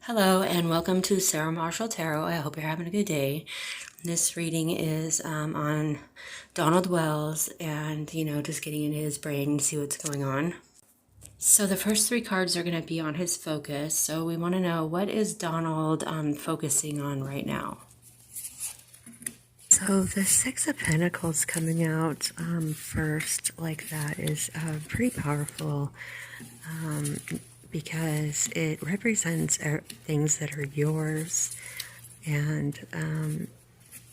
Hello and welcome to Sarah Marshall Tarot. I hope you're having a good day. This reading is on Donald Wells and, just getting into his brain to see what's going on. So the first three cards are going to be on his focus. So we want to know, what is Donald focusing on right now? So the Six of Pentacles coming out first like that is pretty powerful. Because it represents things that are yours and,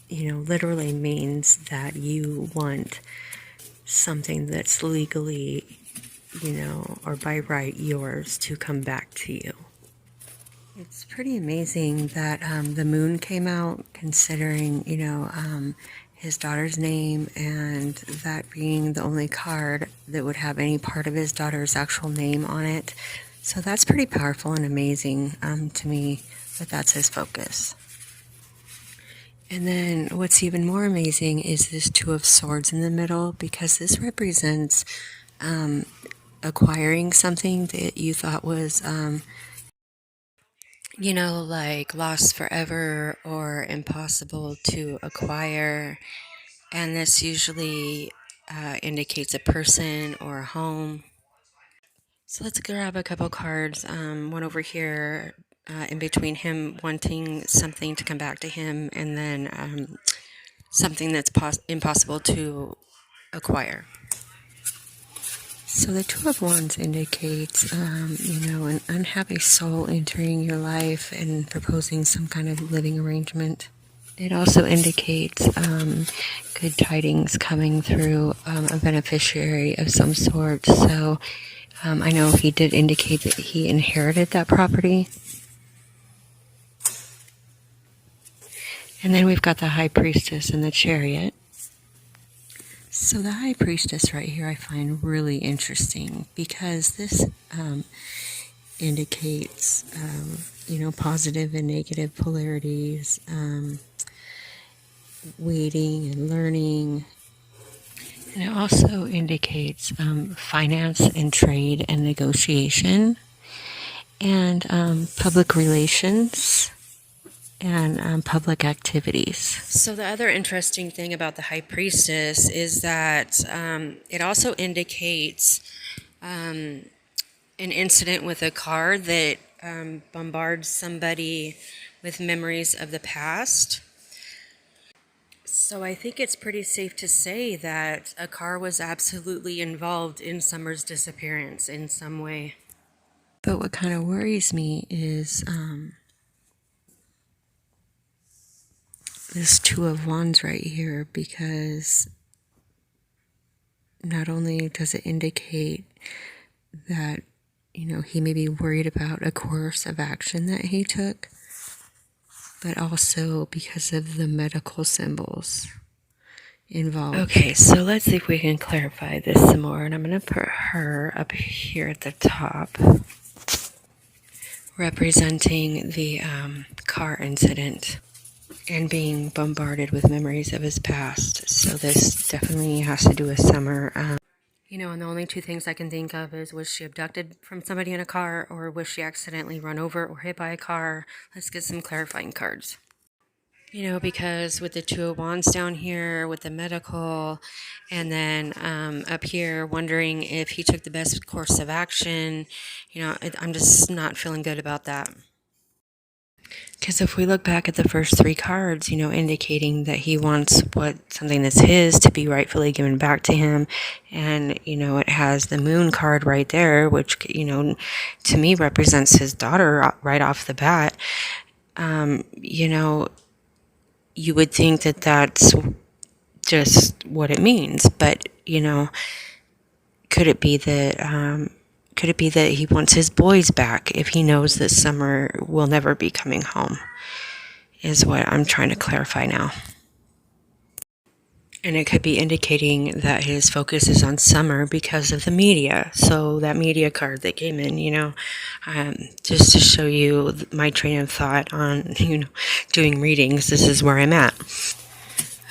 literally means that you want something that's legally, or by right yours to come back to you. It's pretty amazing that the moon came out, considering, his daughter's name, and that being the only card that would have any part of his daughter's actual name on it. So that's pretty powerful and amazing to me, that that's his focus. And then what's even more amazing is this Two of Swords in the middle, because this represents acquiring something that you thought was, like lost forever or impossible to acquire. And this usually indicates a person or a home. So let's grab a couple cards, one over here in between him wanting something to come back to him, and then something that's impossible to acquire. So the Two of Wands indicates, an unhappy soul entering your life and proposing some kind of living arrangement. It also indicates good tidings coming through a beneficiary of some sort. So I know he did indicate that he inherited that property. And then we've got the High Priestess and the Chariot. So the High Priestess right here I find really interesting, because this indicates, positive and negative polarities, waiting and learning. And it also indicates finance and trade and negotiation, and public relations and public activities. So the other interesting thing about the High Priestess is that it also indicates an incident with a car that bombards somebody with memories of the past. So I think it's pretty safe to say that a car was absolutely involved in Summer's disappearance in some way. But what kind of worries me is this Two of Wands right here, because not only does it indicate that, he may be worried about a course of action that he took, but also because of the medical symbols involved. Okay, so let's see if we can clarify this some more. And I'm going to put her up here at the top, representing the car incident and being bombarded with memories of his past. So this definitely has to do with Summer. And the only two things I can think of is, was she abducted from somebody in a car, or was she accidentally run over or hit by a car? Let's get some clarifying cards. Because with the Two of Wands down here, with the medical, and then up here wondering if he took the best course of action, I'm just not feeling good about that. Because if we look back at the first three cards, indicating that he wants something that's his to be rightfully given back to him. And, it has the Moon card right there, which, to me represents his daughter right off the bat. You would think that that's just what it means. But, could it be that he wants his boys back if he knows that Summer will never be coming home, is what I'm trying to clarify now. And it could be indicating that his focus is on Summer because of the media. So that media card that came in, just to show you my train of thought on, doing readings, this is where I'm at.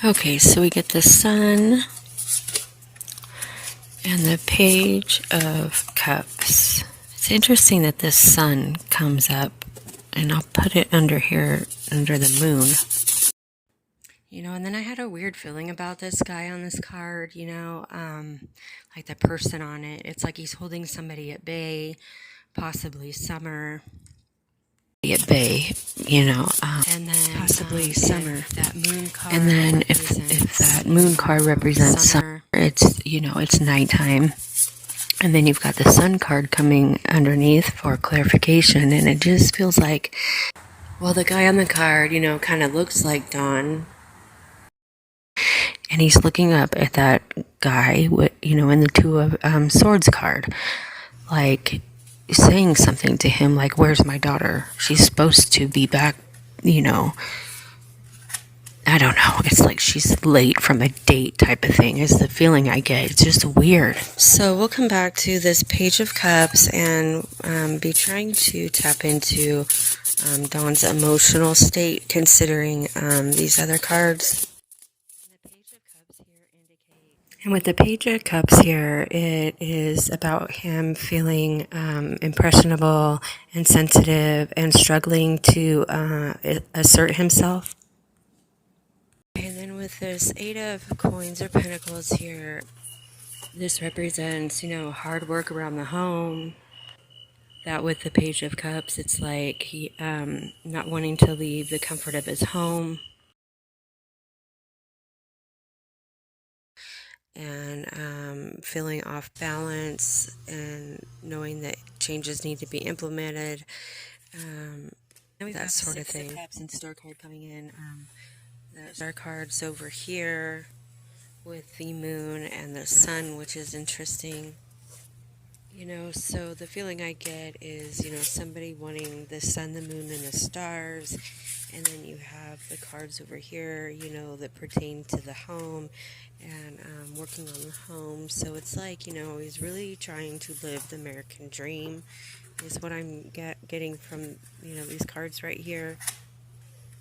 Okay, so we get the Sun and the Page of Cups. It's interesting that this Sun comes up And I'll put it under here, under the moon. You know, and then I had a weird feeling about this guy on this card, you know, like the person on it. It's like he's holding somebody at bay, possibly summer. At bay, you know, and then possibly summer. That moon card, and then if that moon card represents summer, it's, you know, it's nighttime. And then you've got the sun card coming underneath for clarification, and it just feels like, well, the guy on the card, you know, kind of looks like dawn, and he's looking up at that guy with, you know, in the Two of Swords card, like saying something to him, like, where's my daughter? She's supposed to be back, you know. I don't know. It's like she's late from a date type of thing is the feeling I get. It's just weird. So we'll come back to this Page of Cups and be trying to tap into Dawn's emotional state, considering these other cards. And with the Page of Cups here, it is about him feeling impressionable and sensitive and struggling to assert himself. And then with this Eight of Coins or Pentacles here, this represents, you know, hard work around the home. That with the Page of Cups, it's like he not wanting to leave the comfort of his home. And feeling off balance and knowing that changes need to be implemented, that sort of thing. Cups and Star card coming in. The Star card's over here with the moon and the sun, which is interesting. You know, so the feeling I get is, you know, somebody wanting the sun, the moon, and the stars. And then you have the cards over here, you know, that pertain to the home and working on the home. So it's like, you know, he's really trying to live the American dream is what I'm getting from, you know, these cards right here.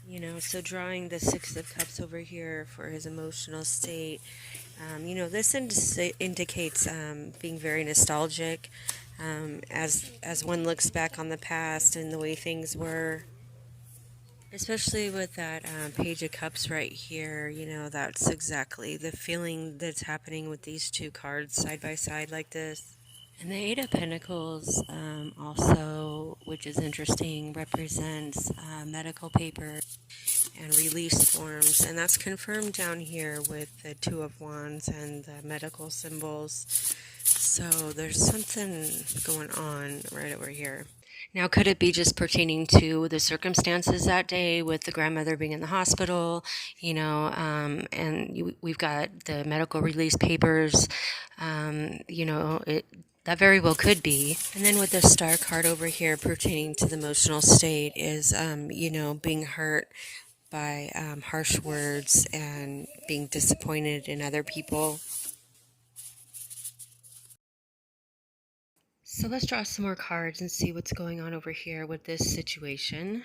You know, so drawing the Six of Cups over here for his emotional state. You know, this indicates being very nostalgic as one looks back on the past and the way things were. Especially with that Page of Cups right here, you know, that's exactly the feeling that's happening with these two cards side by side like this. And the Eight of Pentacles also, which is interesting, represents medical paper and release forms. And that's confirmed down here with the Two of Wands and the medical symbols. So there's something going on right over here. Now, could it be just pertaining to the circumstances that day with the grandmother being in the hospital, you know, and we've got the medical release papers, you know, that very well could be. And then with the Star card over here pertaining to the emotional state is, you know, being hurt by harsh words and being disappointed in other people. So let's draw some more cards and see what's going on over here with this situation.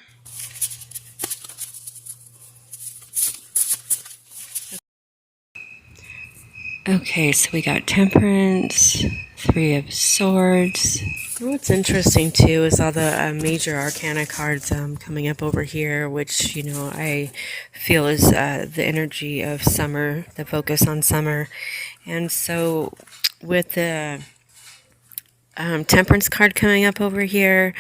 Okay, so we got Temperance, Three of Swords. And what's interesting too is all the major arcana cards coming up over here, which, you know, I feel is the energy of summer, the focus on summer. And so with the Temperance card coming up over here,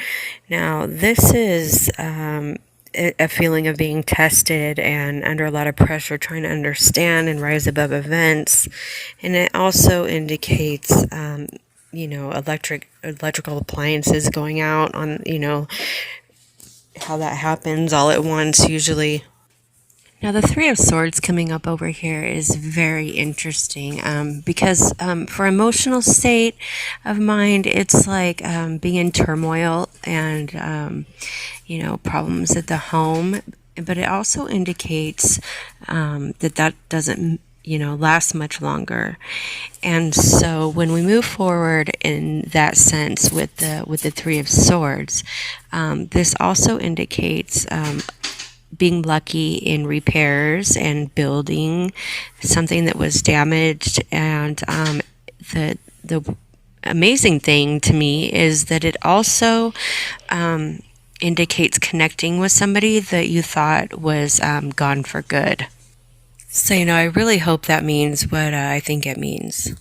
now this is a feeling of being tested and under a lot of pressure, trying to understand and rise above events. And it also indicates, you know, electrical appliances going out on, you know, how that happens all at once usually. Now, the Three of Swords coming up over here is very interesting because for emotional state of mind, it's like being in turmoil and, you know, problems at the home. But it also indicates that doesn't, you know, last much longer. And so when we move forward in that sense with the Three of Swords, this also indicates being lucky in repairs and building something that was damaged. And the amazing thing to me is that it also indicates connecting with somebody that you thought was gone for good. So, I really hope that means what I think it means.